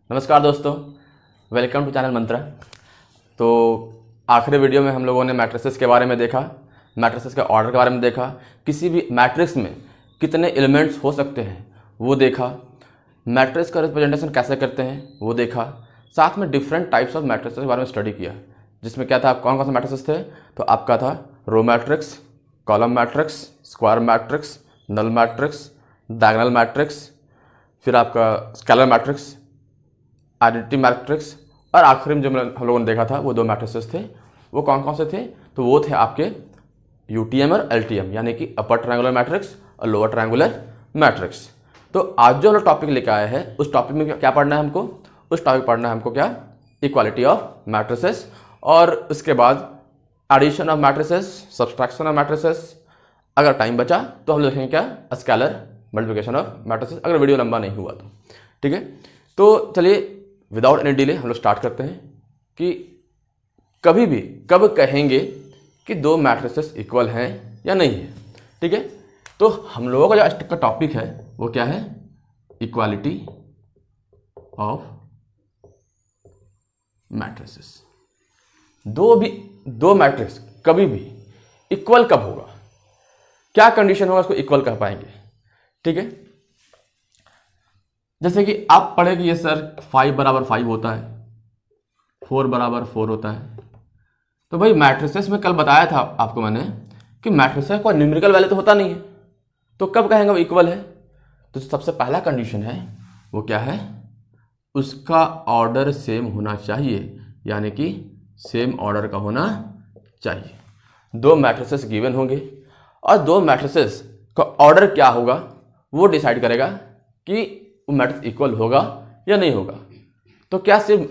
नमस्कार दोस्तों, welcome to channel मंत्रा। तो आखिरी वीडियो में हम लोगों ने मैट्रिसेस के बारे में देखा, मैट्रिसेस के ऑर्डर के बारे में देखा, किसी भी मैट्रिक्स में कितने एलिमेंट्स हो सकते हैं वो देखा, मैट्रिक्स का रिप्रेजेंटेशन कैसे करते हैं वो देखा, साथ में डिफरेंट टाइप्स ऑफ मैट्रिसेस के बारे में स्टडी किया। जिसमें क्या था, कौन कौन से मैट्रिसेस थे? तो आपका था row matrix, column matrix, square matrix, null matrix, diagonal matrix, फिर आपका स्केलर मैट्रिक्स, आइडेंटिटी मैट्रिक्स, और आखिरी में जो हम लोगों ने देखा था वो दो मैट्रिसेस थे। वो कौन कौन से थे? तो वो थे आपके यूटीएम और एलटीएम, यानी कि अपर ट्रायंगुलर मैट्रिक्स और लोअर ट्रायंगुलर मैट्रिक्स। तो आज जो हम लोग टॉपिक लेकर आए हैं उस टॉपिक में क्या पढ़ना है हमको? उस टॉपिक पढ़ना है हमको क्या? इक्वालिटी ऑफ मैट्रिसेस, और उसके बाद addition of matrices, subtraction of matrices. अगर टाइम बचा तो हम देखेंगे क्या? स्केलर मल्टीप्लिकेशन ऑफ मैट्रिसेस, अगर वीडियो लंबा नहीं हुआ तो। ठीक है, तो चलिए विदाउट एनी डिले हम लोग स्टार्ट करते हैं कि कभी भी कब कहेंगे कि दो मैट्रिसेस इक्वल हैं या नहीं है। ठीक है, तो हम लोगों का जो आज का टॉपिक है वो क्या है? Equality of matrices. दो मैट्रिक्स कभी भी इक्वल कब होगा, क्या कंडीशन होगा उसको इक्वल कह पाएंगे? ठीक है, जैसे कि आप पढ़े कि ये सर 5 बराबर 5 होता है, 4 बराबर 4 होता है। तो भाई मैट्रिसेस में कल बताया था आपको मैंने कि मैट्रिसेस का न्यूमेरिकल वैल्यू तो होता नहीं है, तो कब कहेंगे वो इक्वल है? तो सबसे पहला कंडीशन है वो क्या है? उसका ऑर्डर सेम होना चाहिए, यानी कि सेम ऑर्डर का होना चाहिए। दो मैट्रिसेस गिवन होंगे और दो मैट्रिसेस का ऑर्डर क्या होगा वो डिसाइड करेगा कि वो मैट्रिक्स इक्वल होगा या नहीं होगा। तो क्या सिर्फ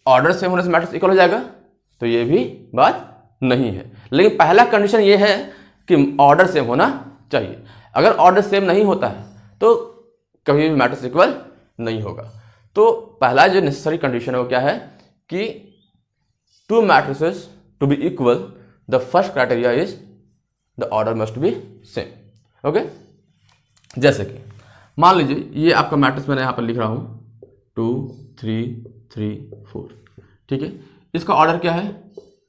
ऑर्डर सेम होने से मैट्रिक्स इक्वल हो जाएगा? तो ये भी बात नहीं है, लेकिन पहला कंडीशन ये है कि ऑर्डर सेम होना चाहिए। अगर ऑर्डर सेम नहीं होता है तो कभी भी मैट्रिक्स इक्वल नहीं होगा। तो पहला जो नेसेसरी कंडीशन है वो क्या है कि two matrices to be equal the first criteria is the order must be same. Okay, जैसे कि मान लीजिए ये आपका मैट्रिक्स मैंने यहाँ पर लिख रहा हूँ 2 3 3 4। ठीक है, इसका ऑर्डर क्या है?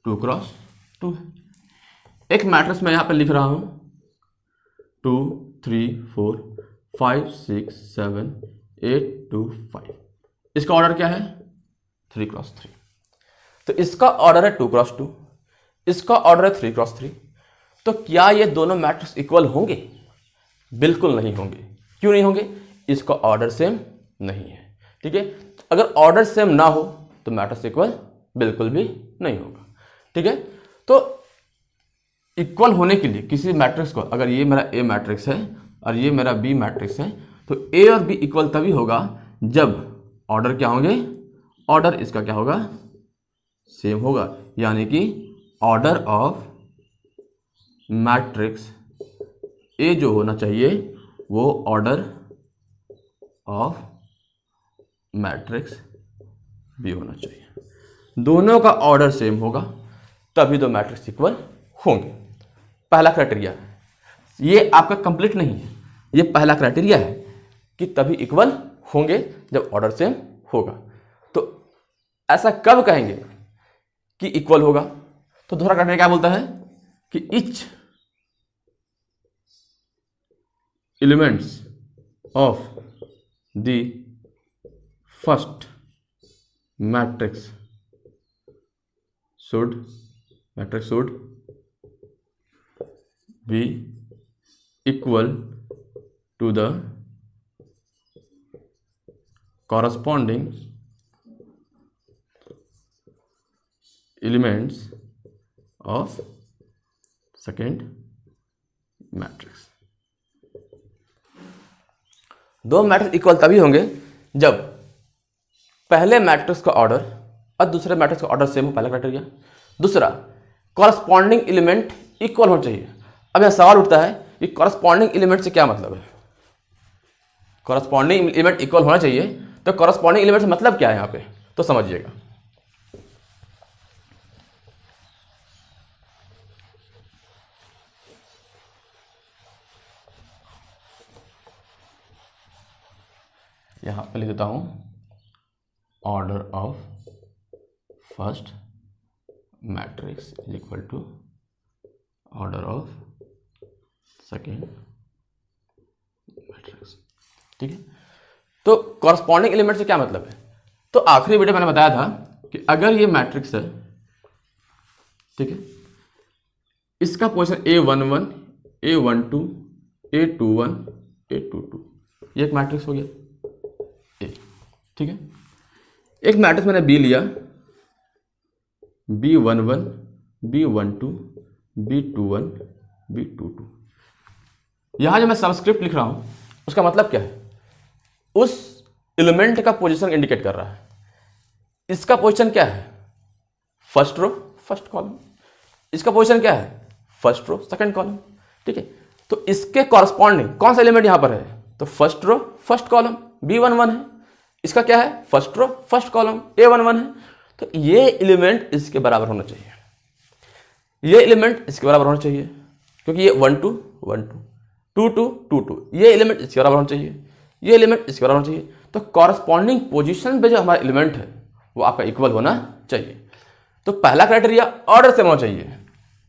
2 क्रॉस 2 है। एक मैट्रिक्स मैं यहाँ पर लिख रहा हूँ 2 3 4 5 6 7 8 2 5। इसका ऑर्डर क्या है? 3 क्रॉस 3। तो इसका ऑर्डर है 2 क्रॉस 2, इसका ऑर्डर है 3 क्रॉस 3। तो क्या ये दोनों मैट्रिक्स इक्वल होंगे? बिल्कुल नहीं होंगे। क्यों नहीं होंगे? इसका ऑर्डर सेम नहीं है। ठीक है, अगर ऑर्डर सेम ना हो तो मैट्रिक्स इक्वल बिल्कुल भी नहीं होगा। ठीक है, तो इक्वल होने के लिए किसी मैट्रिक्स को, अगर ये मेरा ए मैट्रिक्स है और ये मेरा बी मैट्रिक्स है, तो ए और बी इक्वल तभी होगा जब ऑर्डर क्या होंगे? ऑर्डर इसका क्या होगा? सेम होगा, यानी कि ऑर्डर ऑफ मैट्रिक्स ए जो होना चाहिए वो ऑर्डर ऑफ मैट्रिक्स बी होना चाहिए। दोनों का ऑर्डर सेम होगा तभी दो मैट्रिक्स इक्वल होंगे। पहला क्राइटेरिया है, ये आपका कंप्लीट नहीं है, ये पहला क्राइटेरिया है कि तभी इक्वल होंगे जब ऑर्डर सेम होगा। तो ऐसा कब कहेंगे कि इक्वल होगा? तो दूसरा क्राइटेरिया क्या बोलता है कि each elements of the first matrix should be equal to the corresponding elements of second matrix। दो मैट्रिक्स इक्वल तभी होंगे जब पहले मैट्रिक्स का ऑर्डर और दूसरे मैट्रिक्स का ऑर्डर सेम हो, पहला क्राइटेरिया। दूसरा, कॉरस्पॉन्डिंग एलिमेंट इक्वल होना चाहिए। अब यह सवाल उठता है कि कॉरस्पॉन्डिंग एलिमेंट से क्या मतलब है? कॉरस्पॉन्डिंग एलिमेंट इक्वल होना चाहिए, तो कॉरस्पॉन्डिंग एलिमेंट से मतलब क्या है यहाँ पे? तो समझिएगा। यहाँ पे लिख देता हूं order of first matrix is equal to order of second matrix. ठीक है, तो कॉरस्पॉन्डिंग एलिमेंट से क्या मतलब है? तो आखिरी वीडियो मैंने बताया था कि अगर ये मैट्रिक्स है, ठीक है, इसका position A11, A12, A21, A22, ये एक मैट्रिक्स हो गया ए। ठीक है, एक मैट्रिक्स मैंने बी लिया, B11, B12, B21, B22। यहां जो मैं सबस्क्रिप्ट लिख रहा हूं उसका मतलब क्या है? उस एलिमेंट का पोजीशन इंडिकेट कर रहा है। इसका पोजीशन क्या है? First row first column. इसका पोजीशन क्या है? First row second column. ठीक है, तो इसके कॉरस्पॉन्डिंग कौन सा एलिमेंट यहां पर है? तो first row first column B11 है। इसका क्या है? First row first column A11 है। तो ये एलिमेंट इसके बराबर होना चाहिए, ये एलिमेंट इसके बराबर होना चाहिए, क्योंकि ये 1 2 1 2 2 2 2 2, ये एलिमेंट इसके बराबर होना चाहिए, ये एलिमेंट इसके बराबर होना चाहिए। तो कॉरस्पॉन्डिंग पोजीशन पे जो हमारा एलिमेंट है वो आपका इक्वल होना चाहिए। तो पहला क्राइटेरिया ऑर्डर सेम होना चाहिए।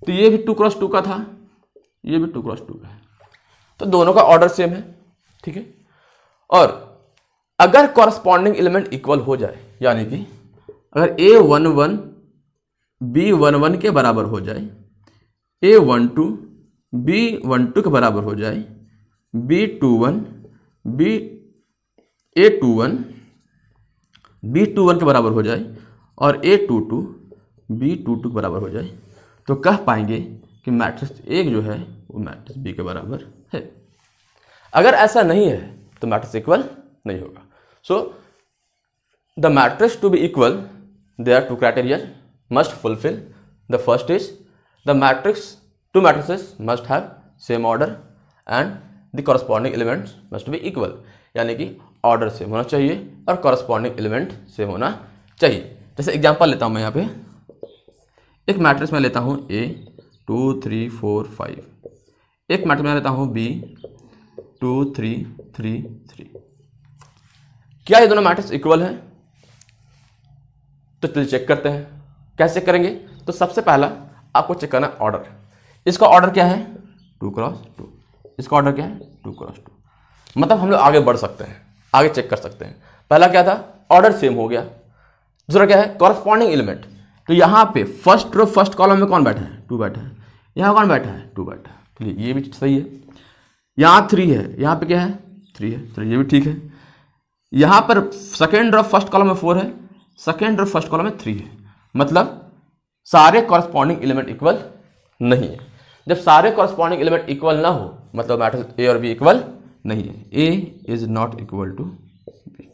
तो ये भी 2 क्रॉस 2 का था, ये भी 2 क्रॉस 2 का है, तो दोनों का ऑर्डर सेम है। ठीक है, और अगर कॉरस्पॉन्डिंग एलिमेंट इक्वल हो जाए, यानी कि अगर A11 B11 के बराबर हो जाए, A12 B12 के बराबर हो जाए, A21 B21 के बराबर हो जाए और A22 B22 के बराबर हो जाए, तो कह पाएंगे कि मैट्रिक्स एक जो है वो मैट्रिक्स बी के बराबर है। अगर ऐसा नहीं है तो मैट्रिक्स इक्वल नहीं होगा। So the matrix to be equal there are 2 criteria must fulfill. The first is the two matrices must have same order and the corresponding elements must be equal. यानी कि ऑर्डर सेम होना चाहिए और corresponding element same होना चाहिए। जैसे example लेता हूं मैं यहाँ पे, एक मैट्रिक्स में लेता हूं A 2 3 4 5, एक मैट्रिक्स में लेता हूं B 2 3 3 3। क्या ये दोनों मैट्रिक्स इक्वल है? तो चलिए चेक करते हैं। कैसे करेंगे? तो सबसे पहला आपको चेक करना ऑर्डर। इसका ऑर्डर क्या है? 2 क्रॉस 2। इसका ऑर्डर क्या है? 2 क्रॉस 2। मतलब हम लोग आगे बढ़ सकते हैं, आगे चेक कर सकते हैं। पहला क्या था? ऑर्डर सेम हो गया। दूसरा क्या है? Corresponding element. तो यहाँ पे फर्स्ट रो फर्स्ट कॉलम में कौन बैठा है? 2 बैठा है। यहाँ कौन बैठा है? 2 बैठा है। चलिए ये भी सही है। यहाँ 3 है, यहाँ पे क्या है? 3 है। चलिए ये भी ठीक है। यहाँ पर सेकेंड रो फर्स्ट कॉलम में 4 है, सेकेंड रो फर्स्ट कॉलम में 3 है। मतलब सारे कॉरस्पॉन्डिंग एलिमेंट इक्वल नहीं है। जब सारे कॉरस्पॉन्डिंग एलिमेंट इक्वल ना हो मतलब मैट्रिक्स ए और बी इक्वल नहीं है। A is not equal to B.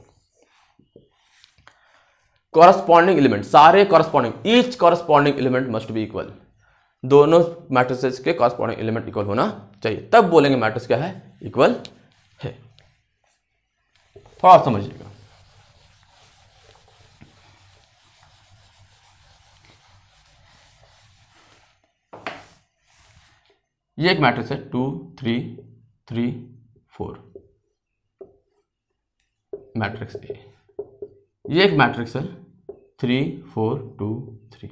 Corresponding element, सारे corresponding, each corresponding element must be equal. दोनों मैट्रिसेस के कॉरस्पॉन्डिंग एलिमेंट इक्वल होना चाहिए, तब बोलेंगे मैट्रिक्स क्या है? इक्वल है। थोड़ा समझिएगा। ये एक मैट्रिक्स है 2 3 3 4 मैट्रिक्स ए। ये एक मैट्रिक्स है 3 4 2 3।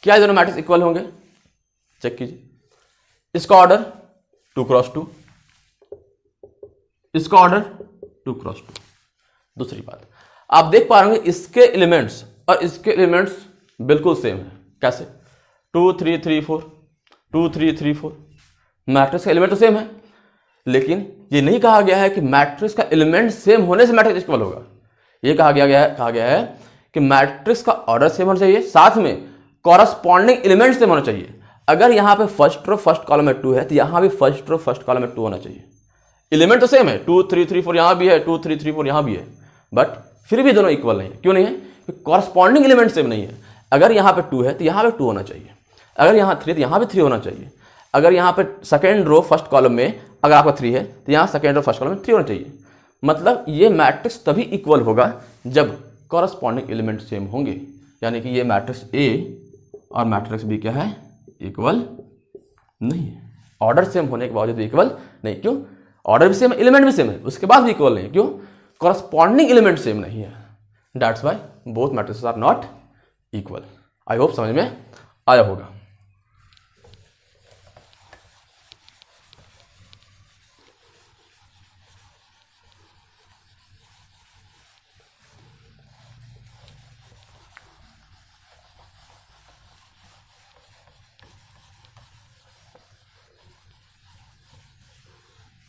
क्या दोनों मैट्रिक्स इक्वल होंगे? चेक कीजिए। इसका ऑर्डर 2 क्रॉस 2, इसका ऑर्डर 2 क्रॉस 2। दूसरी बात, आप देख पा रहे होंगे इसके एलिमेंट्स और इसके एलिमेंट्स बिल्कुल सेम है। कैसे? 2 3 3 4 2 3 3 4। मैट्रिक्स का एलिमेंट तो सेम है, लेकिन ये नहीं कहा गया है कि मैट्रिक्स का एलिमेंट सेम होने से मैट्रिक्स इक्वल होगा। ये कहा गया है कि मैट्रिक्स का ऑर्डर सेम होना चाहिए, साथ में कॉरस्पॉन्डिंग एलिमेंट सेम होना चाहिए। अगर यहाँ पे फर्स्ट रो फर्स्ट कॉलम में 2 है तो यहाँ भी फर्स्ट रो फर्स्ट कॉलम में 2 होना चाहिए। एलिमेंट तो सेम है, 2 3 3 4 यहाँ भी है, 2 3 3 4 यहाँ भी है, बट फिर भी दोनों इक्वल नहीं है। क्यों नहीं है? क्योंकि कॉरस्पॉन्डिंग एलिमेंट सेम नहीं है। अगर यहाँ पे 2 है तो यहाँ पे 2 होना चाहिए, अगर यहाँ 3 तो यहाँ भी 3 होना चाहिए, अगर यहाँ पे सेकेंड रो फर्स्ट कॉलम में अगर आपका 3 है तो यहाँ सेकेंड रो फर्स्ट कॉलम में 3 होना चाहिए। मतलब ये मैट्रिक्स तभी इक्वल होगा जब कॉरस्पॉन्डिंग एलिमेंट सेम होंगे। यानी कि ये मैट्रिक्स ए और मैट्रिक्स बी क्या है? इक्वल नहीं है। ऑर्डर सेम होने के बावजूद भी इक्वल नहीं। क्यों? ऑर्डर भी सेम है, एलिमेंट भी सेम है, उसके बाद भी इक्वल नहीं। क्यों? कॉरस्पॉन्डिंग एलिमेंट सेम नहीं है, that's why both matrices are not equal. I hope समझ में आया होगा।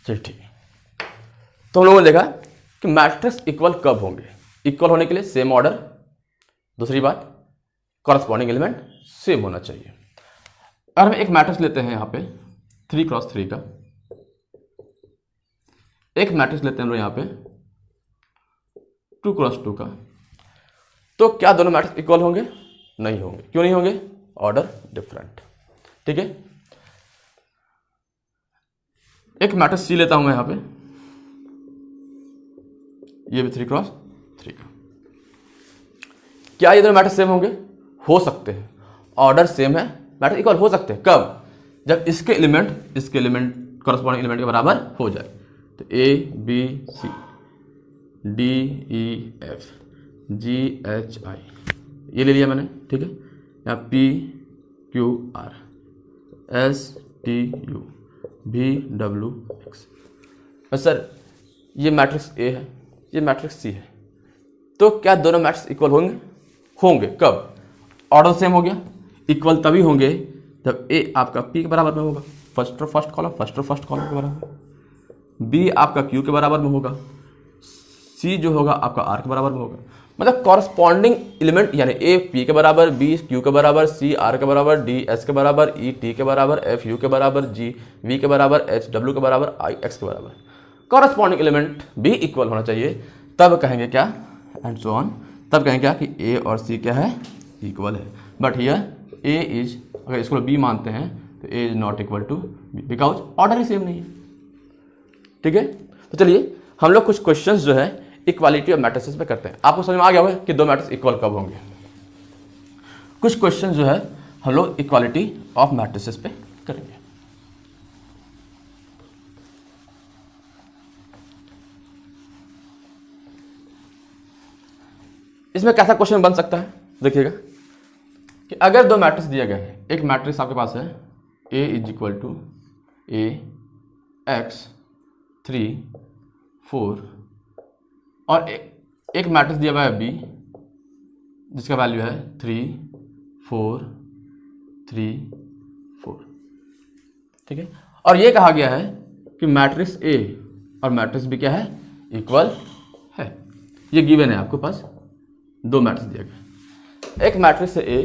चलिए ठीक है, तो हम लोगों ने देखा कि मैट्रिक्स इक्वल कब होंगे, इक्वल होने के लिए सेम ऑर्डर, दूसरी बात कॉरस्पॉन्डिंग एलिमेंट सेम होना चाहिए। अगर हम एक मैट्रिक्स लेते हैं यहाँ पे 3x3 का, एक मैट्रिक्स लेते हैं हम लोग यहाँ पे 2x2 का, तो क्या दोनों मैट्रिक्स इक्वल होंगे? नहीं होंगे। क्यों नहीं होंगे? Order different. ठीक है, एक मैट्रिक्स सी लेता हूं मैं यहां पे, ये भी 3x3 का। क्या ये दोनों मैट्रिक्स सेम होंगे? हो सकते हैं, ऑर्डर सेम है, मैट्रिक्स इक्वल हो सकते हैं। कब? जब इसके एलिमेंट कॉरस्पॉन्डिंग एलिमेंट के बराबर हो जाए। तो A B C D E F G H I ये ले लिया मैंने, ठीक है। यहाँ P Q R S T U भी डब्ल्यू एक्स। सर ये मैट्रिक्स ए है, ये मैट्रिक्स सी है, तो क्या दोनों मैट्रिक्स इक्वल होंगे? होंगे। कब? ऑर्डर सेम हो गया। इक्वल तभी होंगे जब ए आपका पी के बराबर में होगा, फर्स्ट और फर्स्ट कॉलम के बराबर, बी आपका क्यू के बराबर में होगा, सी जो होगा आपका आर के बराबर में होगा। मतलब कॉरस्पॉन्डिंग एलिमेंट यानी ए पी के बराबर, बी क्यू के बराबर, सी आर के बराबर, डी एस के बराबर, ई टी के बराबर, एफ यू के बराबर, जी वी के बराबर, एच डब्ल्यू के बराबर, आई एक्स के बराबर। कॉरस्पॉन्डिंग एलिमेंट भी इक्वल होना चाहिए, तब कहेंगे क्या, एंड सो ऑन, तब कहेंगे क्या कि ए और सी क्या है, इक्वल है। बट हियर ए इज, अगर इसको बी मानते हैं तो A is not equal to B, because order ही सेम नहीं है। ठीक है, तो चलिए हम लोग कुछ क्वेश्चंस जो है इक्वालिटी ऑफ मैट्रिसेस पे करते हैं। आपको समझ में आ गया होगा कि दो मैट्रिक्स इक्वल कब होंगे। कुछ क्वेश्चन जो है हम लोग इक्वालिटी ऑफ मैट्रिसेस पे करेंगे। इसमें कैसा क्वेश्चन बन सकता है, देखिएगा कि अगर दो मैट्रिक्स दिए गए हैं, एक मैट्रिक्स आपके पास है A is equal to A X 3 4 और एक मैट्रिक्स दिया हुआ है बी जिसका वैल्यू है 3 4 3 4। ठीक है, और ये कहा गया है कि मैट्रिक्स ए और मैट्रिक्स बी क्या है, इक्वल है। ये गिवन है आपके पास, दो मैट्रिक्स दिए गए, एक मैट्रिक्स से ए,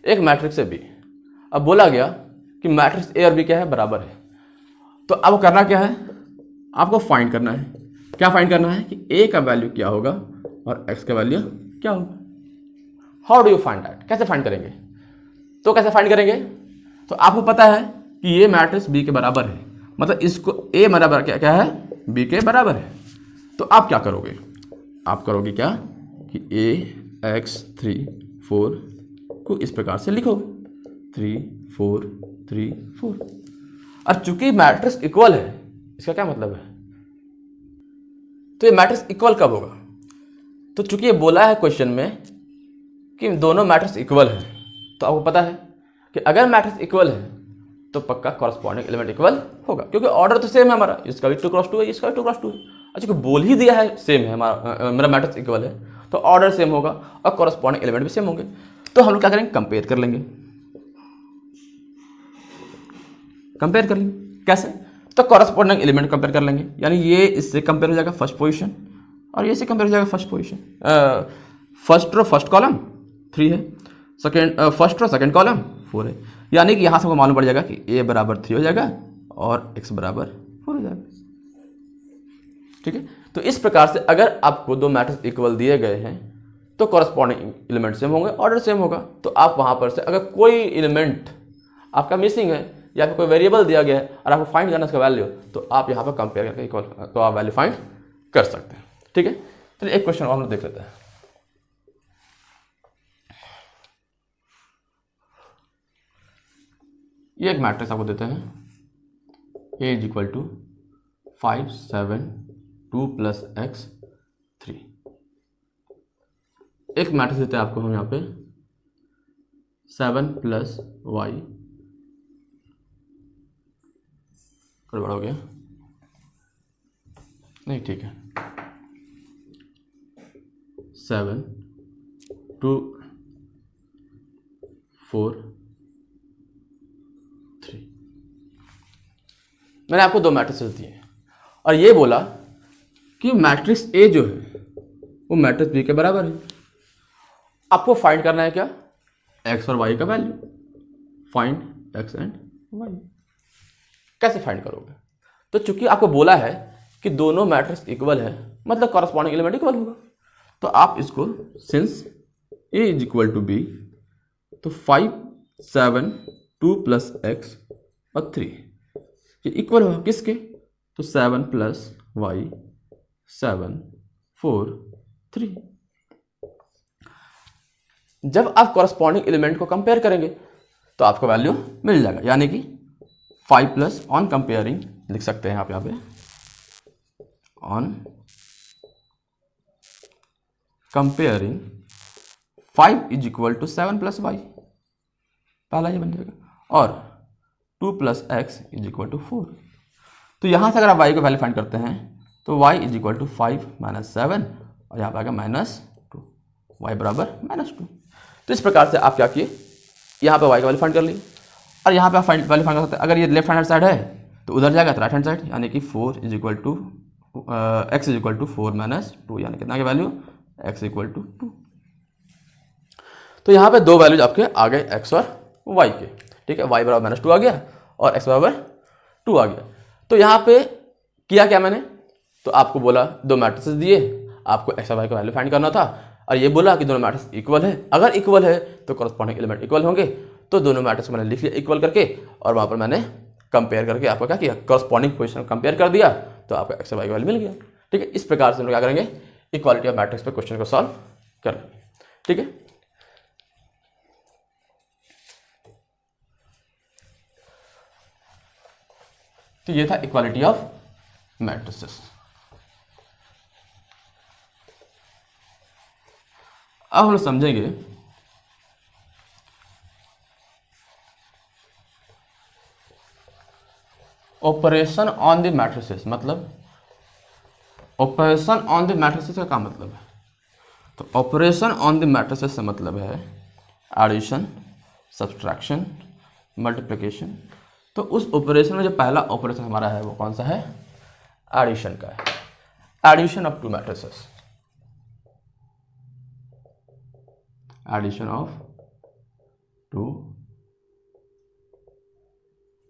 एक मैट्रिक्स से बी। अब बोला गया कि मैट्रिक्स ए और बी क्या है, बराबर है। तो अब करना क्या है, आपको फाइंड करना है। क्या फाइंड करना है कि ए का वैल्यू क्या होगा और एक्स का वैल्यू क्या होगा। How do you find that, कैसे फाइंड करेंगे? तो कैसे फाइंड करेंगे, तो आपको पता है कि ये मैट्रिक्स बी के बराबर है, मतलब इसको ए बराबर क्या क्या है, बी के बराबर है। तो आप क्या करोगे, आप करोगे क्या कि ए एक्स 3 4 को इस प्रकार से लिखोगे 3 4 3 4। और चूंकि मैट्रिक्स इक्वल है, इसका क्या मतलब है, तो ये मैट्रिक्स इक्वल कब होगा? तो चूंकि ये बोला है क्वेश्चन में कि दोनों मैट्रिक्स इक्वल है, तो आपको पता है कि अगर मैट्रिक्स इक्वल है तो पक्का कॉरस्पॉन्डिंग एलिमेंट इक्वल होगा, क्योंकि ऑर्डर तो सेम है हमारा, इसका भी 2x2 है, इसका भी 2x2 है। अच्छा, कि बोल ही दिया है सेम है हमारा, मेरा मैट्रिक्स इक्वल है, तो ऑर्डर सेम होगा और कॉरस्पॉन्डिंग एलिमेंट भी सेम होंगे। तो हम लोग क्या करेंगे, कंपेयर कर लेंगे। कंपेयर कर लेंगे कैसे, तो कॉरस्पॉन्डिंग एलिमेंट कंपेयर कर लेंगे, यानी ये इससे कंपेयर हो जाएगा फर्स्ट पोजीशन और ये से कंपेयर हो जाएगा first position. First row first column 3 है, second first row second column 4 है, यानी कि यहाँ से हमको मालूम पड़ जाएगा कि ए बराबर 3 हो जाएगा और एक्स बराबर 4 हो जाएगा। ठीक है, तो इस प्रकार से अगर आपको दो मैट्रिक्स इक्वल दिए गए हैं तो कॉरस्पॉन्डिंग एलिमेंट सेम होंगे, ऑर्डर सेम होगा। तो आप वहाँ पर से अगर कोई एलिमेंट आपका मिसिंग है या फिर कोई वेरिएबल दिया गया है और आपको फाइंड करना उसका वैल्यू, तो आप यहाँ पर कंपेयर करके इक्वल तो आप वैल्यू फाइंड कर सकते हैं। ठीक है, चलिए एक क्वेश्चन और हम लोग देख लेते हैं। ये एक मैट्रिक्स आपको देते हैं, ए इज इक्वल टू 5 7 2 + x 3। एक मैट्रिक्स देते हैं आपको हम यहाँ पे 7 + y, गड़बड़ हो गया, नहीं ठीक है, 7 2 4 3। मैंने आपको दो मैट्रिक्स दिए और ये बोला कि मैट्रिक्स ए जो है वो मैट्रिक्स बी के बराबर है। आपको फाइंड करना है क्या, एक्स और वाई का value. Find X and Y. कैसे फाइंड करोगे, तो चूंकि आपको बोला है कि दोनों मैट्रिक्स इक्वल है, मतलब कॉरस्पॉन्डिंग एलिमेंट इक्वल होगा, तो आप इसको since A is equal to B, तो 5 7 2 + x और 3 ये इक्वल होगा किसके, तो 7 + y 7 4 3। जब आप कॉरस्पॉन्डिंग एलिमेंट को कंपेयर करेंगे तो आपको वैल्यू मिल जाएगा, यानी कि 5 + ऑन कंपेयरिंग लिख सकते हैं आप यहाँ पे, on comparing 5 is equal to 7 + y, पहला ये बन जाएगा, और 2 + x इज इक्वल टू 4। तो यहाँ से अगर आप y को वैल्यू फाइंड करते हैं तो y इज इक्वल टू 5 - 7 और यहाँ पे आएगा -2, y बराबर -2। तो इस प्रकार से आप क्या किए, यहाँ पे y का वैल्यू फाइंड कर लिए और यहाँ पे आप वैल्यू फाइंड कर सकते हैं। अगर ये लेफ्ट हैंड साइड है तो उधर जाएगा तो राइट हैंड साइड, यानी कि 4 is equal to x is equal to 4 - 2, यानी कितना की वैल्यू x इक्वल टू 2। तो यहाँ पे दो वैल्यूज आपके आ गए x और y के, ठीक है, y बराबर -2 आ गया और x बराबर 2 आ गया। तो यहाँ पे किया क्या मैंने, तो आपको बोला दो मैट्रिसेस दिए, आपको x और y का वैल्यू फाइंड करना था और ये बोला कि दोनों मैट्रिक्स इक्वल है। अगर इक्वल है तो कॉरस्पॉन्डिंग एलिमेंट इक्वल होंगे, तो दोनों मैट्रिक्स मैंने लिख लिया इक्वल करके और वहाँ पर मैंने कंपेयर करके आपको क्या किया, कॉरस्पॉन्डिंग पोजीशन कंपेयर कर दिया, तो आपको x और y का वैल्यू मिल गया। ठीक है, इस प्रकार से हम लोग क्या करेंगे, इक्वालिटी ऑफ मैट्रिक्स पे क्वेश्चन को सॉल्व कर लेंगे। ठीक है, तो ये था इक्वालिटी ऑफ मैट्रिसेस। अब हम लोग समझेंगे ऑपरेशन ऑन द मैट्रिसेस, मतलब ऑपरेशन ऑन द मैट्रिसेस का क्या मतलब है। तो ऑपरेशन ऑन द मैट्रिसेस से मतलब है एडिशन, सब्सट्रैक्शन, मल्टीप्लिकेशन। तो उस ऑपरेशन में जो पहला ऑपरेशन हमारा है वो कौन सा है, एडिशन का है। Addition of two matrices, addition of two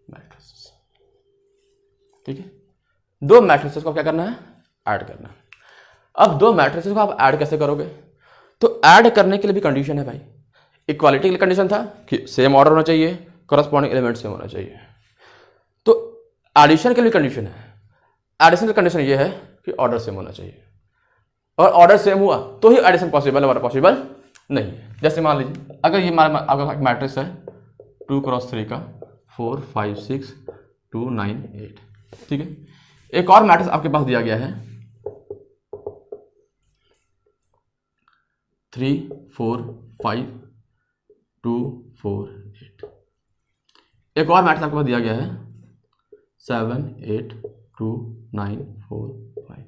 matrices. ठीक है, दो मैट्रिसेस को क्या करना है, ऐड करना है। अब दो मैट्रिसेस को आप ऐड कैसे करोगे, तो ऐड करने के लिए भी कंडीशन है भाई। इक्वालिटी के लिए कंडीशन था कि सेम ऑर्डर होना चाहिए, कॉरस्पॉन्डिंग एलिमेंट सेम होना चाहिए। तो एडिशन के लिए कंडीशन है, एडिशन की कंडीशन ये है कि ऑर्डर सेम होना चाहिए, और ऑर्डर सेम हुआ तो ही एडिशन पॉसिबल है, वरना पॉसिबल नहीं है। जैसे मान लीजिए अगर ये आपका मैट्रिक्स है 2 × 3 का 4 5 6 2 9 8, ठीक है। एक और मैट्रिक्स आपके पास दिया गया है 3 4 5 2 4 8। एक और मैट्रिक्स आपके पास दिया गया है 7 8 2 9 4 5,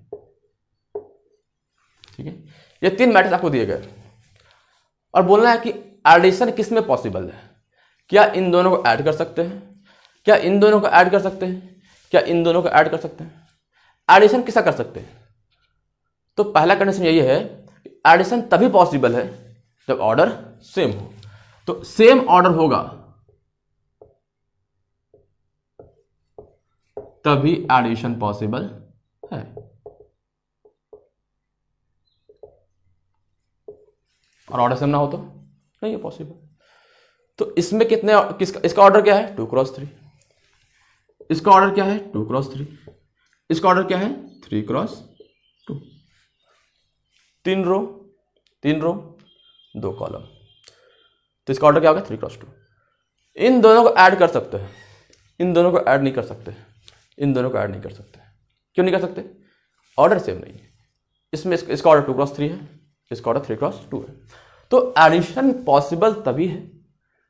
ठीक है। ये तीन मैट्रिक्स आपको दिए गए और बोलना है कि एडिशन किस में पॉसिबल है। क्या इन दोनों को ऐड कर सकते हैं, क्या इन दोनों को ऐड कर सकते हैं, क्या इन दोनों को ऐड कर सकते हैं। एडिशन किसका कर सकते हैं, तो पहला कंडीशन यही है कि एडिशन तभी पॉसिबल है जब ऑर्डर सेम हो। तो सेम ऑर्डर होगा तभी एडिशन पॉसिबल है। और ऑर्डर सेम ना हो तो नहीं है पॉसिबल। तो इसमें कितने, इसका ऑर्डर क्या है 2 × 3, इसका ऑर्डर क्या है 2 × 3, इसका ऑर्डर क्या है 3 × 2, 3 रो 2 कॉलम। तो इसका ऑर्डर क्या होगा 3 × 2। इन दोनों को ऐड कर सकते हैं, इन दोनों को ऐड नहीं कर सकते, इन दोनों को ऐड नहीं कर सकते। क्यों नहीं कर सकते, ऑर्डर सेम नहीं है। इसमें इसका ऑर्डर 2x3 है, इसका ऑर्डर 3x2 है। तो एडिशन पॉसिबल तभी है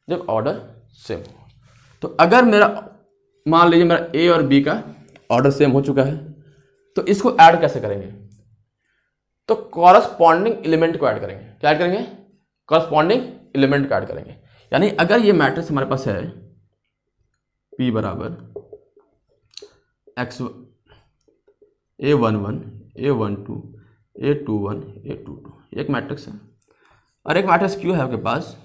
जब ऑर्डर सेम हो। तो अगर मेरा मान लीजिए मेरा ए और बी का ऑर्डर सेम हो चुका है, तो इसको ऐड कैसे करेंगे? तो कॉरस्पॉन्डिंग एलिमेंट को ऐड करेंगे। क्या ऐड करेंगे? कॉरस्पॉन्डिंग एलिमेंट को ऐड करेंगे। यानी अगर ये मैट्रिक्स हमारे पास है P बराबर x A11 A12 A21 A22, एक मैट्रिक्स है, और एक मैट्रिक्स क्यों है आपके पास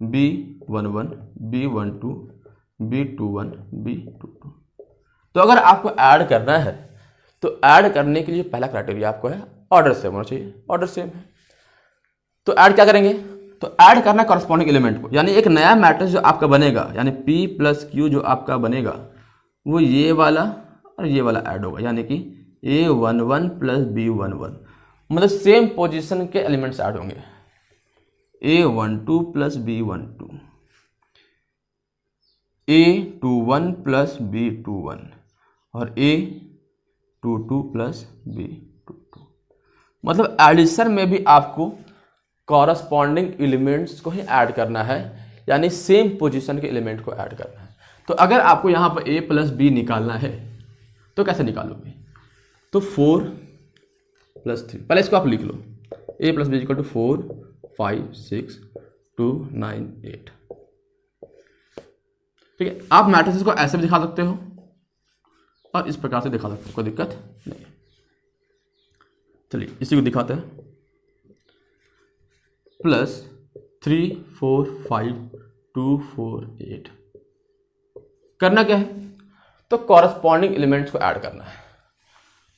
B11 B12 B21 B22। तो अगर आपको ऐड करना है तो ऐड करने के लिए पहला क्राइटेरिया आपको है ऑर्डर सेम होना चाहिए। ऑर्डर सेम है तो ऐड क्या करेंगे? तो ऐड करना कॉरस्पॉन्डिंग एलिमेंट को, यानी एक नया मैट्रिक्स जो आपका बनेगा, यानी P प्लस Q जो आपका बनेगा वो ये वाला और ये वाला ऐड होगा, यानी कि A11 प्लस B11, मतलब सेम पोजीशन के एलिमेंट्स ऐड होंगे। A12 plus B12, A21 plus B21 और A22 प्लस B22। मतलब एडिशन में भी आपको कॉरस्पॉन्डिंग एलिमेंट्स को ही ऐड करना है, यानी सेम पोजीशन के एलिमेंट को ऐड करना है। तो अगर आपको यहाँ पर A प्लस बी निकालना है तो कैसे निकालोगे? तो 4 प्लस 3, पहले इसको आप लिख लो, A plus B equal to 4 5 6 2 9 8। ठीक है, आप मैट्रिसेस को ऐसे भी दिखा सकते हो और इस प्रकार से दिखा सकते हो, कोई दिक्कत नहीं। चलिए इसी को दिखाते हैं। प्लस 3 4 5 2 4 8। करना क्या है? तो कॉरस्पॉन्डिंग एलिमेंट्स को ऐड करना है।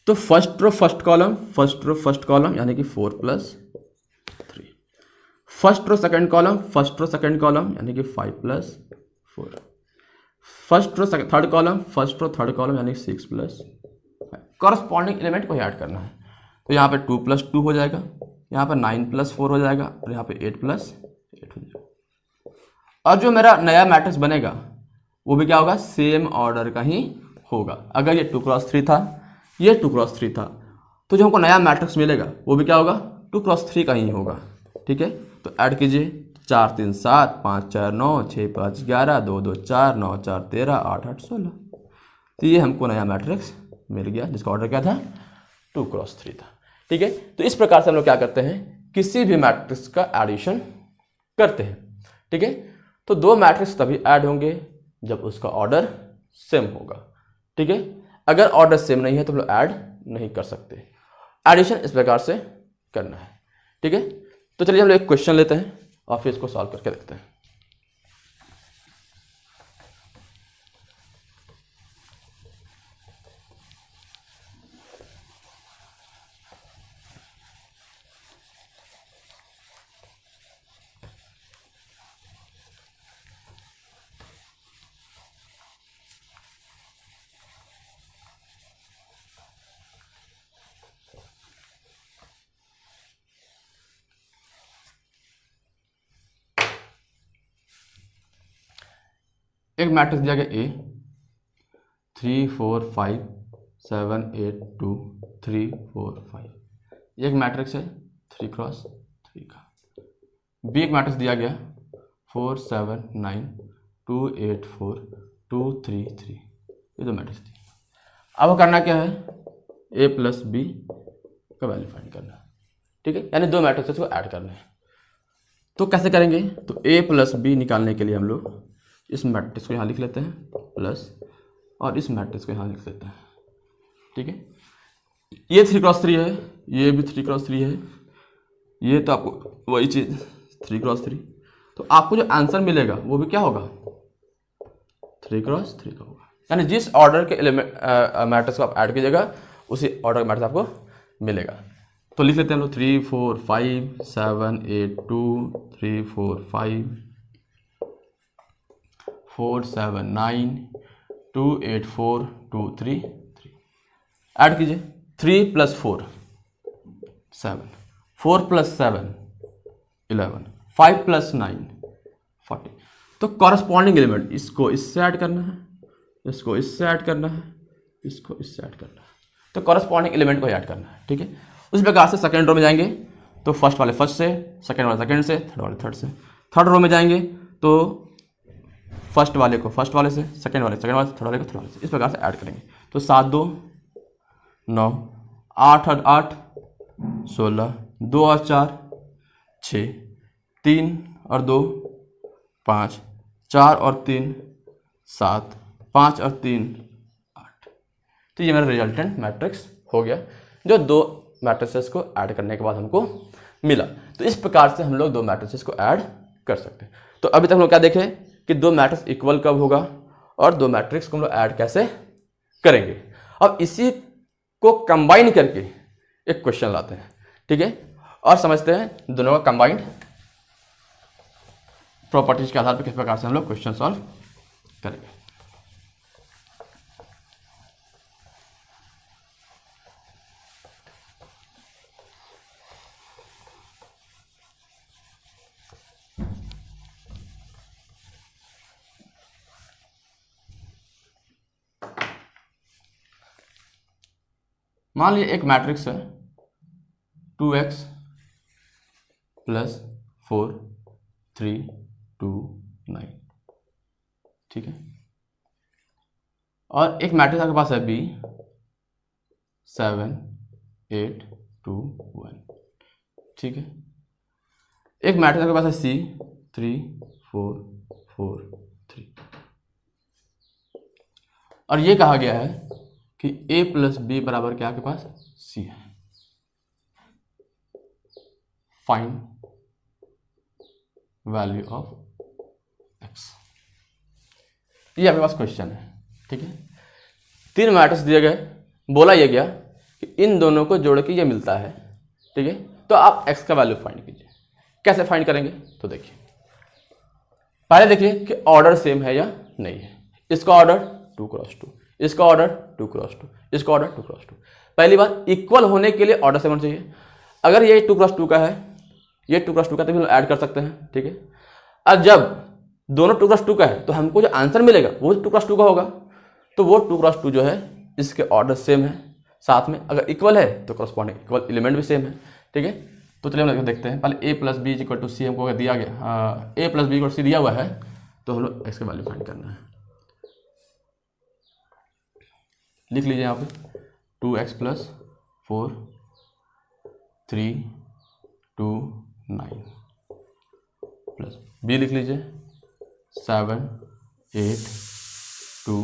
तो first row first column, first row first column यानी कि 4 plus 3, first row second column, first row second column यानी कि 5 plus 4, first row third column, first row third column यानी 6 प्लस 5। कॉरस्पॉन्डिंग एलिमेंट को ही ऐड करना है। तो यहाँ पे 2 प्लस 2 हो जाएगा, यहाँ पर 9 प्लस 4 हो जाएगा और यहाँ पे 8 प्लस 8 हो जाएगा। और जो मेरा नया मैट्रिक्स बनेगा वो भी क्या होगा? सेम ऑर्डर का ही होगा। अगर ये 2x3 था, ये 2x3 था, तो जो हमको नया मैट्रिक्स मिलेगा वो भी क्या होगा? 2x3 का ही होगा। ठीक है, तो ऐड कीजिए। 4 3 7 5 4 9 6 5 11 2 2 4 9 4 13 8 8 16। तो ये हमको नया मैट्रिक्स मिल गया जिसका ऑर्डर क्या था? 2x3 था। ठीक है, तो इस प्रकार से हम लोग क्या करते हैं? किसी भी मैट्रिक्स का एडिशन करते हैं। ठीक है, तो दो मैट्रिक्स तभी ऐड होंगे जब उसका ऑर्डर सेम होगा। ठीक है, अगर ऑर्डर सेम नहीं है तो हम लोग ऐड नहीं कर सकते। एडिशन इस प्रकार से करना है। ठीक है, तो चलिए हम लोग एक क्वेश्चन लेते हैं और फिर इसको सॉल्व करके देखते हैं। एक मैट्रिक्स दिया गया A 3 4 5 7 8 2 3 4 5, एक मैट्रिक्स है 3x3 का। B एक मैट्रिक्स दिया गया 4 7 9 2 8 4 2 3 3, ये दो मैट्रिक्स थी। अब करना क्या है? A प्लस बी का वैल्यू फाइंड करना है। ठीक है, यानी दो मैट्रिक्स को ऐड करना है। तो कैसे करेंगे? तो A प्लस बी निकालने के लिए हम लोग इस मैट्रिक्स को यहाँ लिख लेते हैं प्लस, और इस मैट्रिक्स को यहाँ लिख लेते हैं। ठीक है, ये 3x3 है, ये भी 3x3 है, ये तो आपको वही चीज़ 3x3। तो आपको जो आंसर मिलेगा वो भी क्या होगा? 3x3 का होगा। यानी जिस ऑर्डर के एलिमेंट मैट्रिक्स को आप ऐड कीजिएगा उसी ऑर्डर का मैट्रिक्स आपको मिलेगा। तो लिख लेते हैं हम लोग 3 4 5 7 8 2 3 4 5 4 7 9 2 8 4 2 3 3। ऐड कीजिए। 3 प्लस 4 7, 4 प्लस 7 11, 5 प्लस 9 40। तो कॉरस्पॉन्डिंग एलिमेंट इसको इससे ऐड करना है, इसको इससे ऐड करना है, इसको इससे ऐड करना है। तो कॉरस्पॉन्डिंग एलिमेंट को ऐड करना है। ठीक है, उस प्रकार से सेकेंड रो में जाएंगे तो फर्स्ट वाले फर्स्ट से, सेकेंड वाले सेकेंड से, थर्ड वाले थर्ड से। थर्ड रो में जाएंगे तो फर्स्ट वाले को फर्स्ट वाले से, सेकेंड वाले सेकेंड वाले से, थर्ड वाले को थर्ड वाले से, इस प्रकार से ऐड करेंगे। तो 7 2 9, 8 और 8 16, 2 और 4 6, 3 और 2 5, 4 और 3 7, 5 और 3 8। तो ये मेरा रिजल्टेंट मैट्रिक्स हो गया जो दो मैट्रिसेस को ऐड करने के बाद हमको मिला। तो इस प्रकार से हम लोग दो मैट्रिसेस को ऐड कर सकते हैं। तो अभी तक हम लोग क्या देखें कि दो मैट्रिक्स इक्वल कब होगा और दो मैट्रिक्स को हम लोग ऐड कैसे करेंगे। अब इसी को कंबाइन करके एक क्वेश्चन लाते हैं, ठीक है, और समझते हैं दोनों का कंबाइंड प्रॉपर्टीज के आधार पर किस प्रकार से हम लोग क्वेश्चन सॉल्व करेंगे। मान लीजिए एक मैट्रिक्स है 2x + 4 3 2 9, ठीक है, और एक मैट्रिक्स आपके पास है b 7 8 2 1, ठीक है। एक मैट्रिक्स आपके पास है c 3 4 4 3, और ये कहा गया है कि a + b बराबर क्या आपके पास c है। फाइंड वैल्यू ऑफ x, ये आपके पास क्वेश्चन है, ठीक है। तीन मैट्रिक्स दिए गए, बोला ये गया कि इन दोनों को जोड़ के ये मिलता है, ठीक है। तो आप x का वैल्यू फाइंड कीजिए। कैसे फाइंड करेंगे तो देखिए, पहले देखिए कि ऑर्डर सेम है या नहीं है। इसका ऑर्डर 2 × 2, इसका ऑर्डर 2 × 2, इसका ऑर्डर 2 × 2। पहली बात, इक्वल होने के लिए ऑर्डर सेम होना चाहिए। अगर ये 2 × 2 का है, ये 2 × 2 का, तो हम ऐड कर सकते हैं, ठीक है। अब जब दोनों 2 × 2 का है तो हमको जो आंसर मिलेगा वो 2 × 2 का होगा। तो वो 2 × 2 जो है इसके ऑर्डर सेम है, साथ में अगर इक्वल है तो करस्पॉन्डिंग इक्वल एलिमेंट भी सेम है, ठीक है। तो चलिए हम देखते हैं। पहले a + b = c हमको अगर दिया गया, a + b = c दिया हुआ है, तो हम लोग x का वैल्यू फाइंड करना है। लिख लीजिए यहाँ पे 2x + 4 3 2 9 प्लस b लिख लीजिए 7 8 2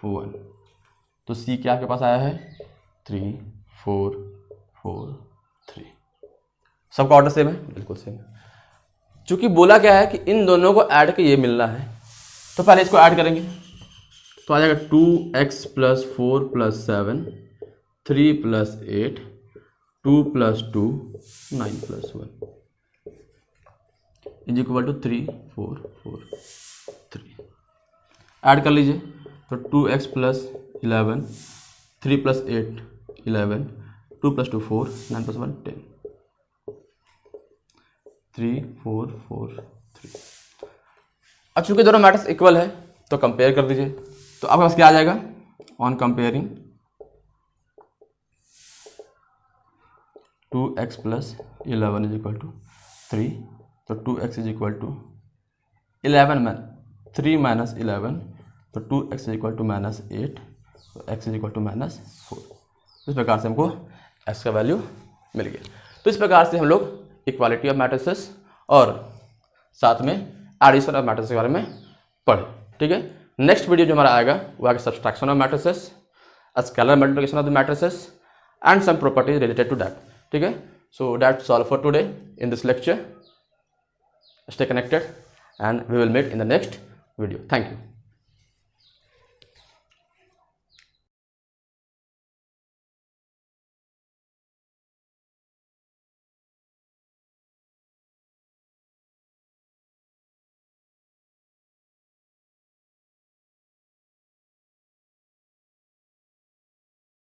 1। तो c क्या आपके पास आया है 3 4 4 3। सबका ऑर्डर सेम है, बिल्कुल सेम है। चूंकि बोला क्या है कि इन दोनों को ऐड के ये मिलना है, तो पहले इसको ऐड करेंगे। तो आ जाएगा 2x + 4 + 7 3 + 8 2 + 2 9 + 1 = 3 4 4 3। ऐड कर लीजिए तो 2x + 11 3 + 8 11 2 + 2 4 9 + 1 10 3 4 4 3। अब चूंकि दोनों मैट्रिक्स इक्वल है तो कंपेयर कर दीजिए। तो आपके पास क्या आ जाएगा, ऑन कंपेयरिंग 2x + 11 = 3, तो 2x = 11 में 3 - 11, तो 2x = -8, तो x = -4। इस प्रकार से हमको x का वैल्यू मिल गया। तो इस प्रकार से हम लोग इक्वालिटी ऑफ मैट्रिसेस और साथ में एडिशन ऑफ मैट्रिसेस के बारे में पढ़े, ठीक है। नेक्स्ट वीडियो जो हमारा आएगा वो आगे subtraction of matrices, scalar multiplication of the matrices and some properties related to that, ठीक है। So that's all for today in this lecture. Stay connected and we will meet in the next video. Thank you.